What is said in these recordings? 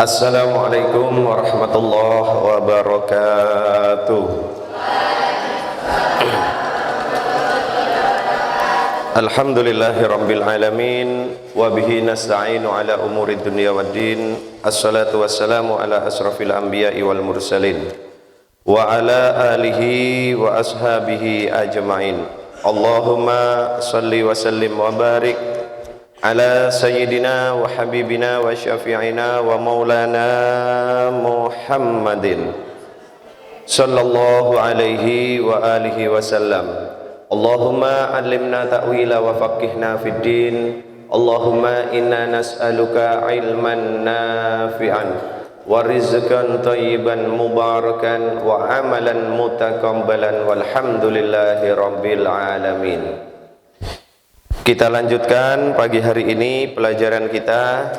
Assalamualaikum warahmatullahi wabarakatuh. Alhamdulillahi rabbil alamin wa bihi nasta'inu ala umuri dunya waddin. Assalatu wassalamu ala asrafil anbiya'i wal mursalin wa ala alihi wa ashabihi ajma'in. Allahumma salli wa sallim wa barik ala sayyidina wa habibina wa syafi'ina wa maulana Muhammadin sallallahu alaihi wa alihi wasallam. Allahumma allimna ta'wila wa faqihna fid din. Allahumma inna nas'aluka ilman nafi'an wa rizqan thayyiban mubarakan wa amalan mutaqabbalan walhamdulillahi rabbil alamin. Kita lanjutkan pagi hari ini pelajaran kita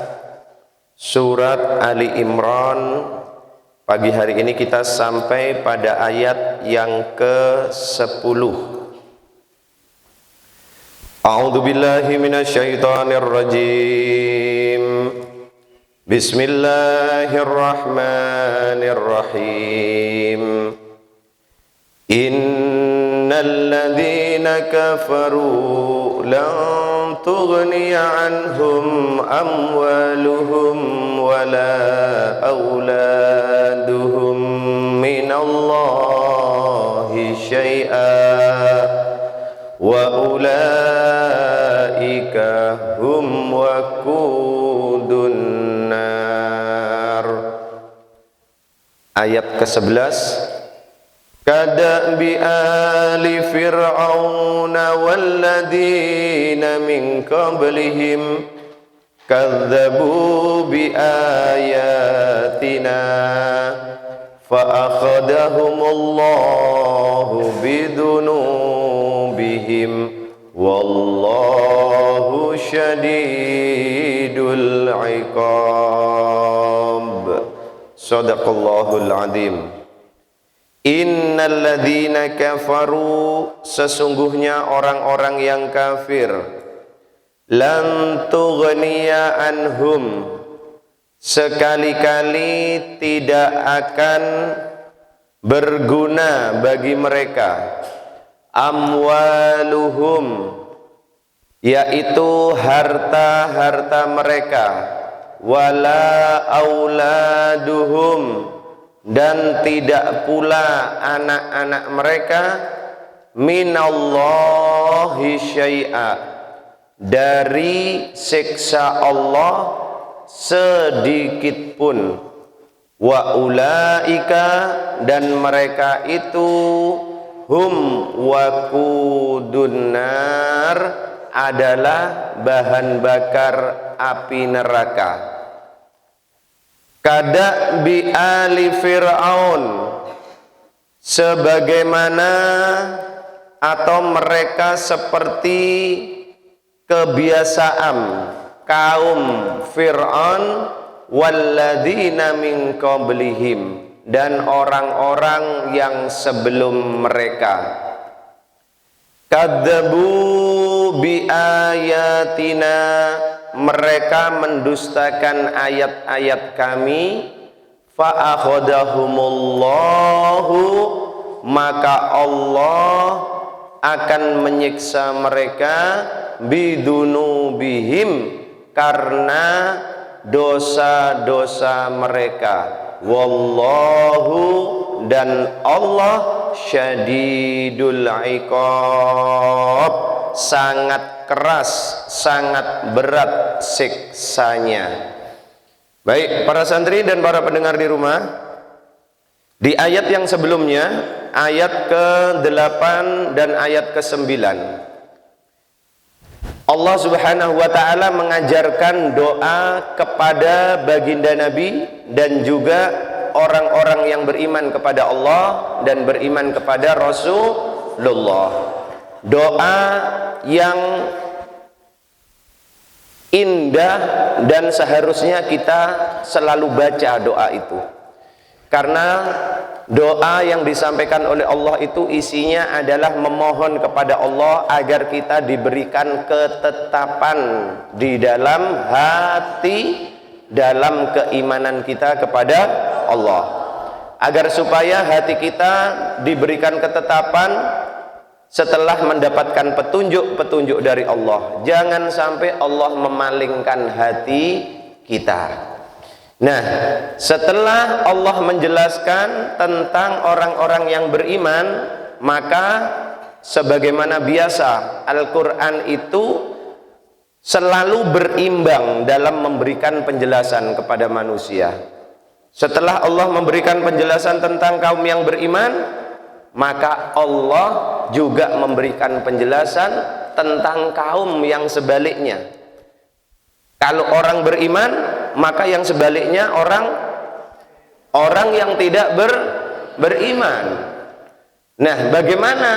surat Ali Imran. Pagi hari ini kita sampai pada ayat yang ke-10. A'udzu billahi minasyaitonir rajim. Bismillahirrahmanirrahim. Innalladzina kafaru lan tughniya anhum amwaluhum wala auladuhum minallahi syai'a wa ulaika hum waqudun nar. Ayat ke-11. Kadabi ali fir'auna walladzina min qablihim kadzabu bi ayatina fa akhadahumullahu bidunubihim wallahu syadidul iqab. Shadaqallahul azim. Innalladzina kafaru, sesungguhnya orang-orang yang kafir, lan tughniya anhum, sekali-kali tidak akan berguna bagi mereka, amwaluhum, yaitu harta-harta mereka, wala auladuhum, dan tidak pula anak-anak mereka, minallahi syai'a, dari siksa Allah sedikit pun, wa ulaika, dan mereka itu, hum waqudun nar, adalah bahan bakar api neraka. Kada bi ali fir'aun, sebagaimana atau mereka seperti kebiasaan kaum Fir'aun, walladzina min qablihim, dan orang-orang yang sebelum mereka. Kadzabu bi ayatina, mereka mendustakan ayat-ayat kami, fa akhadahumullahu, maka Allah akan menyiksa mereka, bidunubihim, karena dosa-dosa mereka, wallahu, dan Allah, syadidul iqab, sangat keras, sangat berat siksanya. Baik, para santri dan para pendengar di rumah, di ayat yang sebelumnya, ayat ke-8 dan ayat ke-9, Allah subhanahu wa ta'ala mengajarkan doa kepada baginda Nabi dan juga orang-orang yang beriman kepada Allah dan beriman kepada Rasulullah. Doa yang indah dan seharusnya kita selalu baca doa itu, karena doa yang disampaikan oleh Allah itu isinya adalah memohon kepada Allah agar kita diberikan ketetapan di dalam hati dalam keimanan kita kepada Allah, agar supaya hati kita diberikan ketetapan setelah mendapatkan petunjuk-petunjuk dari Allah. Jangan sampai Allah memalingkan hati kita. Nah, setelah Allah menjelaskan tentang orang-orang yang beriman, maka sebagaimana biasa Al-Quran itu selalu berimbang dalam memberikan penjelasan kepada manusia. Setelah Allah memberikan penjelasan tentang kaum yang beriman, maka Allah juga memberikan penjelasan tentang kaum yang sebaliknya. Kalau orang beriman, maka yang sebaliknya orang yang tidak beriman. Nah, bagaimana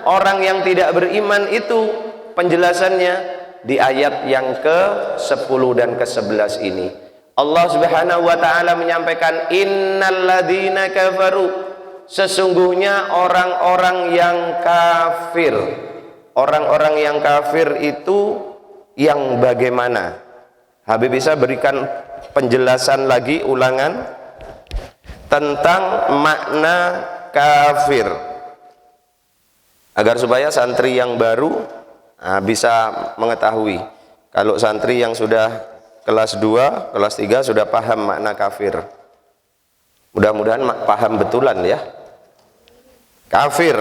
orang yang tidak beriman itu penjelasannya di ayat yang ke-10 dan ke-11 ini. Allah Subhanahu wa taala menyampaikan, innalladzina kafaru, sesungguhnya orang-orang yang kafir. Orang-orang yang kafir itu yang bagaimana? Habib bisa berikan penjelasan lagi, ulangan tentang makna kafir, agar supaya santri yang baru bisa mengetahui. Kalau santri yang sudah kelas 2, kelas 3 sudah paham makna kafir, mudah-mudahan paham betulan ya. Kafir,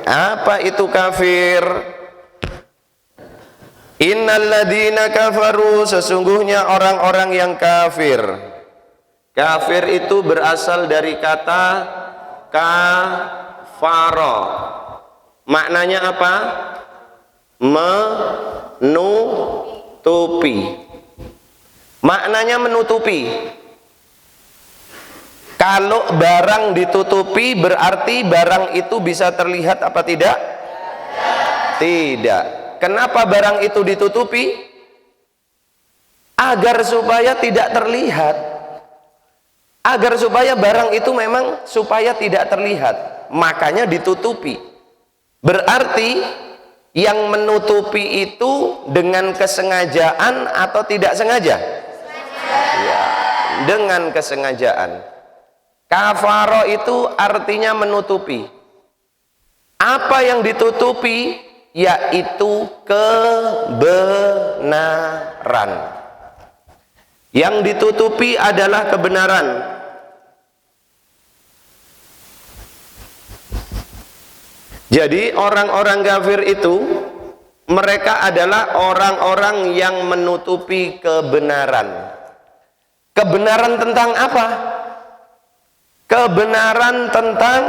apa itu kafir? Innalladzina kafaru, sesungguhnya orang-orang yang kafir. Kafir itu berasal dari kata kafara. Maknanya apa? Menutupi. Maknanya menutupi. Kalau barang ditutupi berarti barang itu bisa terlihat apa tidak? Tidak. Kenapa barang itu ditutupi? Agar supaya tidak terlihat. Agar supaya barang itu memang supaya tidak terlihat. Makanya ditutupi. Berarti yang menutupi itu dengan kesengajaan atau tidak sengaja? Ya, dengan kesengajaan. Kafaro itu artinya menutupi. Apa yang ditutupi? Yaitu kebenaran. Yang ditutupi adalah kebenaran. Jadi orang-orang kafir itu mereka adalah orang-orang yang menutupi kebenaran. Kebenaran tentang apa? Kebenaran tentang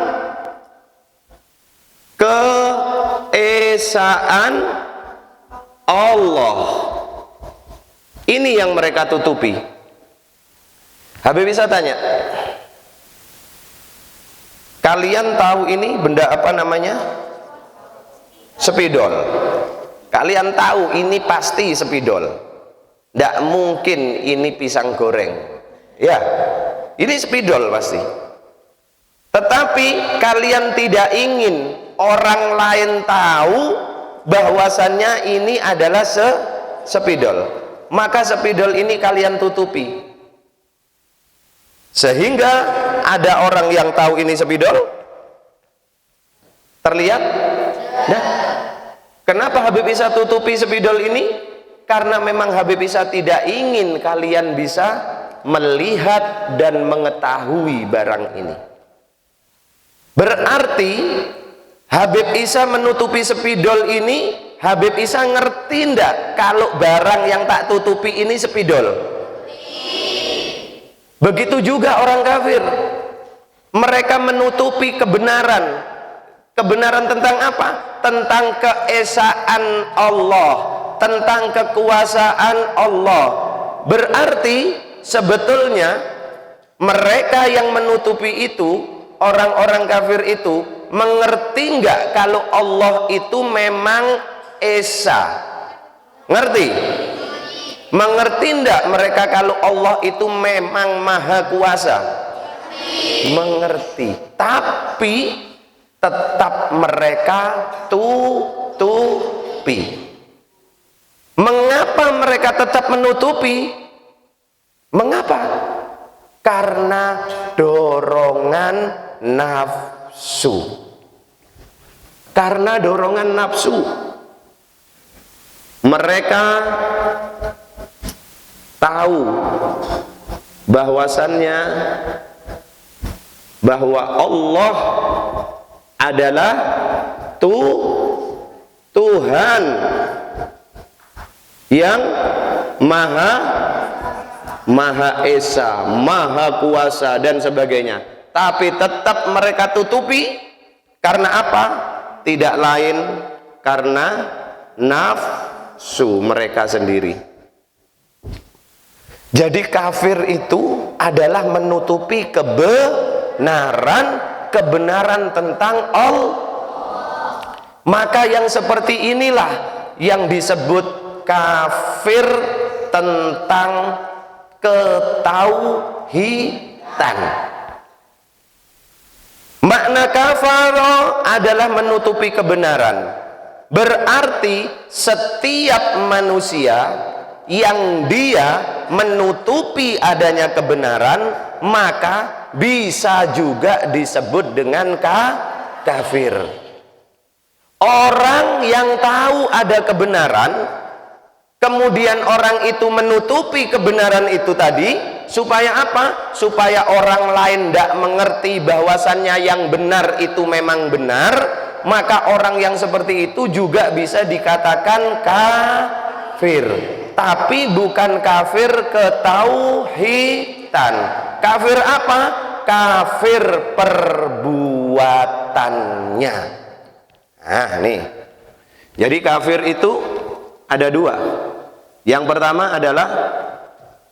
keesaan Allah. Ini yang mereka tutupi. Habib bisa tanya, kalian tahu ini benda apa namanya? Spidol. Kalian tahu ini pasti spidol. Tidak mungkin ini pisang goreng. Ya, ini spidol pasti. Tetapi kalian tidak ingin orang lain tahu bahwasannya ini adalah spidol. Maka spidol ini kalian tutupi. Sehingga ada orang yang tahu ini spidol? Terlihat? Nah, kenapa Habib Isa tutupi spidol ini? Karena memang Habib Isa tidak ingin kalian bisa melihat dan mengetahui barang ini. Berarti Habib Isa menutupi spidol ini, Habib Isa ngerti ndak kalau barang yang tak tutupi ini spidol? Begitu juga orang kafir. Mereka menutupi kebenaran. Kebenaran tentang apa? Tentang keesaan Allah, tentang kekuasaan Allah. Berarti sebetulnya mereka yang menutupi itu, orang-orang kafir itu, mengerti nggak kalau Allah itu memang esa? Ngerti? Mengerti ndak mereka kalau Allah itu memang maha kuasa? Mengerti. Tapi tetap mereka tutupi. Mengapa mereka tetap menutupi? Mengapa karena dorongan nafsu. Karena dorongan nafsu. Mereka tahu bahwasannya bahwa Allah adalah Tuhan yang Maha Esa, Maha Kuasa dan sebagainya. Tapi tetap mereka tutupi karena apa? Tidak lain karena nafsu mereka sendiri. Jadi kafir itu adalah menutupi kebenaran tentang Allah. Maka yang seperti inilah yang disebut kafir tentang ketauhidan. Makna kafaro adalah menutupi kebenaran. Berarti setiap manusia yang dia menutupi adanya kebenaran, maka bisa juga disebut dengan kafir. Orang yang tahu ada kebenaran, kemudian orang itu menutupi kebenaran itu tadi, supaya apa? Supaya orang lain tidak mengerti bahwasannya yang benar itu memang benar, maka orang yang seperti itu juga bisa dikatakan kafir. Tapi bukan kafir ketauhidan. Kafir apa? Kafir perbuatannya. Nah nih, jadi kafir itu ada dua. Yang pertama adalah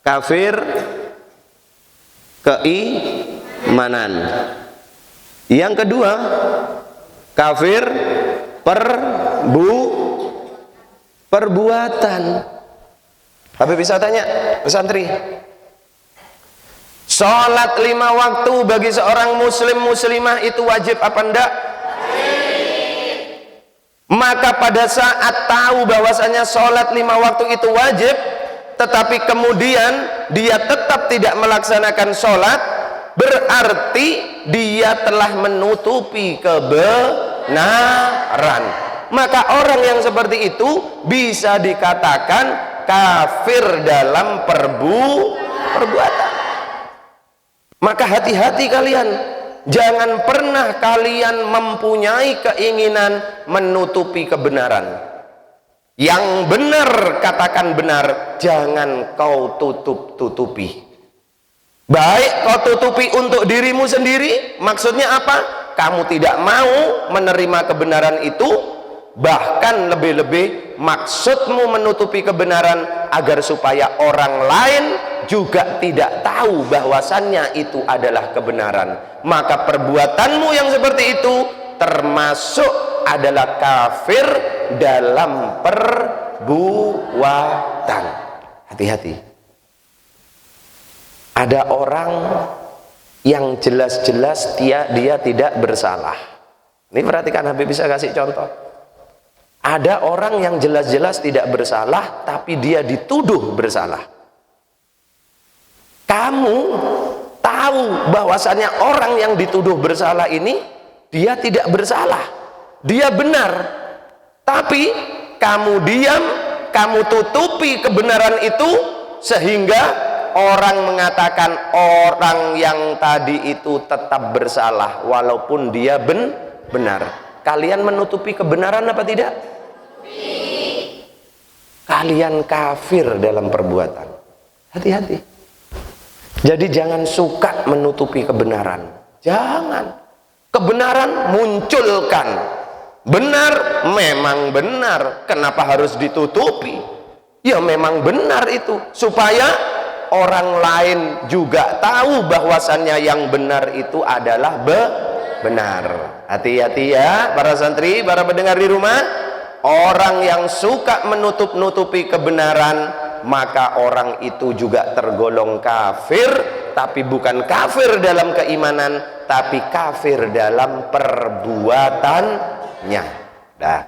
kafir keimanan. Yang kedua kafir perbuatan. Tapi bisa tanya pesantri, sholat 5 waktu bagi seorang muslim muslimah itu wajib apa enggak? Maka pada saat tahu bahwasanya sholat 5 waktu itu wajib, tetapi kemudian dia tetap tidak melaksanakan sholat, berarti dia telah menutupi kebenaran. Maka orang yang seperti itu bisa dikatakan kafir dalam perbuatan. Maka hati-hati kalian, jangan pernah kalian mempunyai keinginan menutupi kebenaran. Yang benar katakan benar, jangan kau tutupi. Baik kau tutupi untuk dirimu sendiri, maksudnya apa? Kamu tidak mau menerima kebenaran itu, bahkan lebih-lebih maksudmu menutupi kebenaran agar supaya orang lain juga tidak tahu bahwasannya itu adalah kebenaran. Maka perbuatanmu yang seperti itu termasuk adalah kafir dalam perbuatan. Hati-hati. Ada orang yang jelas-jelas dia tidak bersalah. Ini perhatikan, Habib bisa kasih contoh. Ada orang yang jelas-jelas tidak bersalah, tapi dia dituduh bersalah. Kamu tahu bahwasannya orang yang dituduh bersalah ini, dia tidak bersalah, dia benar. Tapi kamu diam, kamu tutupi kebenaran itu, sehingga orang mengatakan orang yang tadi itu tetap bersalah, walaupun dia benar. Kalian menutupi kebenaran apa tidak? Kalian kafir dalam perbuatan. Hati-hati. Jadi jangan suka menutupi kebenaran. Jangan. Kebenaran munculkan. Benar memang benar. Kenapa harus ditutupi? Ya memang benar itu. Supaya orang lain juga tahu bahwasannya yang benar itu adalah benar. Hati-hati ya para santri, para pendengar di rumah. Orang yang suka menutup-nutupi kebenaran, maka orang itu juga tergolong kafir, tapi bukan kafir dalam keimanan, tapi kafir dalam perbuatannya. Dah.